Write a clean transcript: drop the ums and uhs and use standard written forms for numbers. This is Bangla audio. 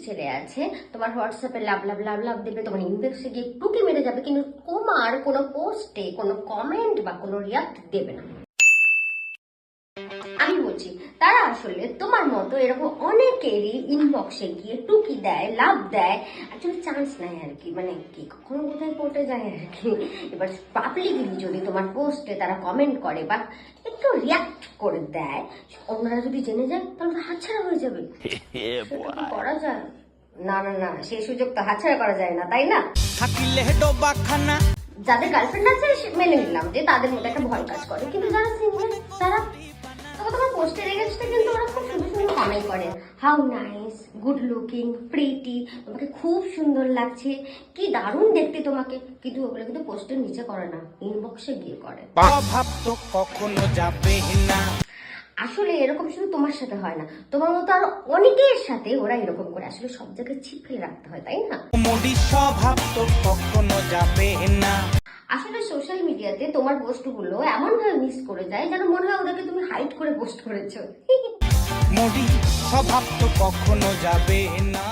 ছেলে আছে তোমার হোয়াটসঅ্যাপে লাভ লাভ লাভ লাভ দেবে, তোমার ইনবক্সে গিয়ে টুকি মেরে যাবে, কিন্তু তোমার কোনো পোস্টে কোনো কমেন্ট বা কোনো রিয়াক্ট দেবে না। আমি বলছি তারা আসলে তোমার মতো এরকম অনেকেরই ইনবক্সে গিয়ে টুকি দেয়, লাভ দেয়, অ্যাকচুয়ালি চান্স নেয় আর কি, মানে কি কখনো কোথায় পড়তে যায় আর কি। এবার পাবলিকলি যদি তোমার পোস্টে তারা কমেন্ট করে বা একটু রিয়াক্ট করে দেয়, ওনারা যদি জেনে যায় তাহলে হাতছাড়া হয়ে যাবে। সেটা কি করা যায়? না না না, সেই সুযোগ তো হাতছাড়া করা যায় না, তাই না? যাদের গার্লফ্রেন্ড আছে মেনে নিলাম যে তাদের মধ্যে একটা ভয় কাজ করে, কিন্তু যারা সিঙ্গেল তারা তোমার পোস্টের এগেইনস্টে কিন্তু ওরা খুব সুন্দর সুন্দর কমেন্ট করে, how nice, good looking, pretty, তোমাকে খুব সুন্দর লাগছে, কি দারুণ দেখতে তোমাকে, কিন্তু ওগুলো কিন্তু পোস্টের নিচে করে না, ইনবক্সে গিয়ে করে। ভাব তো কখনো যাবে না। আসলে এরকম শুধু তোমার সাথে হয় না, তোমার মতো আরো অনেকের সাথে ওরা এরকম করে। আসলে সব জায়গায় ছিপে রাখতে হয়, তাই না? মোদি স্বভাব তো কখনো যাবে না। আসলে সোশ্যাল মিডিয়াতে তোমার পোস্টগুলো এমন ভাবে মিস করে যায় যেন মনে হয় ওদেরকে তুমি হাইড করে পোস্ট করেছো। মোদি স্বভাব তো কখনো যাবে না।